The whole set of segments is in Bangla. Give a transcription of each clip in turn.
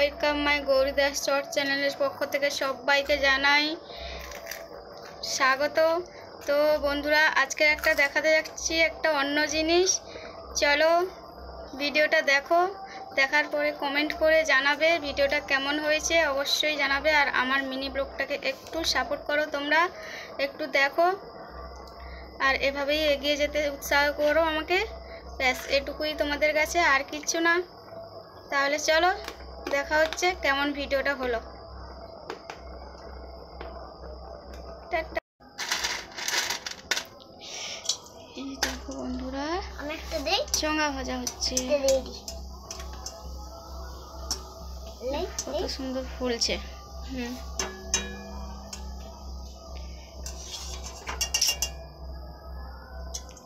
Welcome my Gouri Das short চ্যানেলের পক্ষ থেকে সবাইকে জানাই স্বাগত। তো বন্ধুরা, আজকে একটা দেখাতে যাচ্ছি একটা অন্য জিনিস। চলো ভিডিওটা দেখো, দেখার পরে কমেন্ট করে জানাবে ভিডিওটা কেমন হয়েছে, অবশ্যই জানাবে। আর আমার মিনি ব্লগটাকে একটু সাপোর্ট করো, তোমরা একটু দেখো আর এভাবেই এগিয়ে যেতে উৎসাহ করো আমাকে। ব্যাস এটুকুই তোমাদের কাছে, আর কিচ্ছু না। তাহলে চলো দেখা হচ্ছে কেমন ভিডিওটা হলো। এই দেখো বন্ধুরা, চোঙা ভাজা হচ্ছে, কত সুন্দর ফুলছে।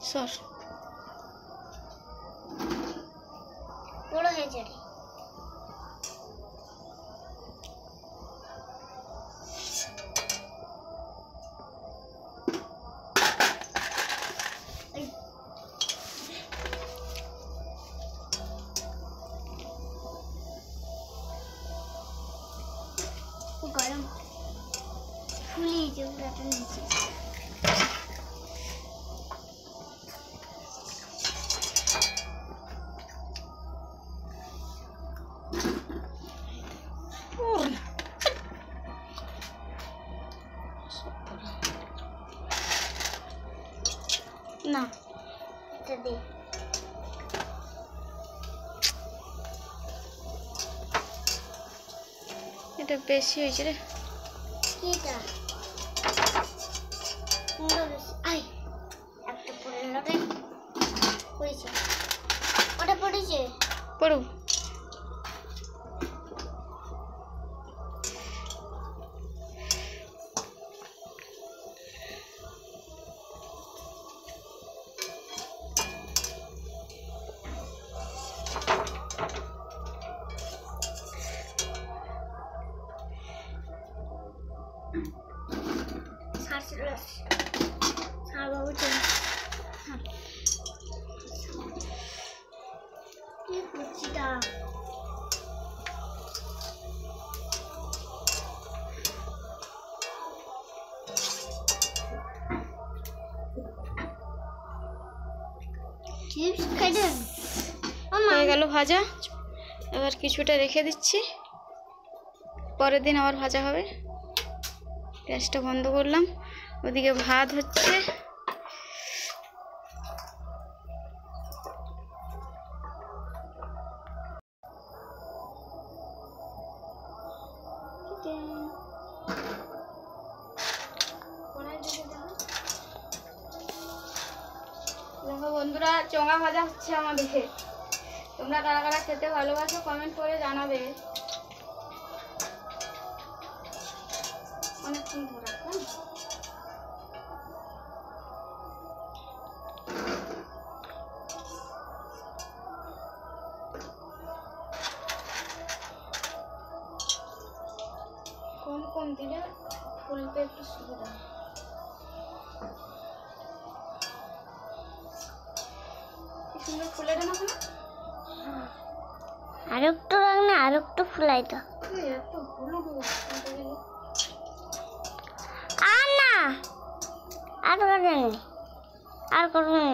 সর বড় হয়েছে রে। গরম ফুলিয়ে যেটা নিচে না, এটা দে। এটা বেশি হয়েছে রে। কিটা সুন্দর আই একটা পড়ে লাগে পড়েছে, ওটা পড়েছে, পড়ো। হয়ে গেল ভাজা। এবার কিছুটা রেখে দিচ্ছি, পরের দিন আবার ভাজা হবে। গ্যাসটা বন্ধ করলাম, ওদিকে ভাত হচ্ছে। দেখো বন্ধুরা, চোঙা ভাজা হচ্ছে আমাদের। তোমরা কারা কারা খেতে ভালোবাসো কমেন্ট করে জানাবে। অনেকক্ষণ ধরে কম কম দিলে ফুলতে একটু সুবিধা। সুন্দর ফুলে দেন না, আর একটু রাখ না, আর একটু ফুলাই তো। আর না, আর করবেন, আর করবেন।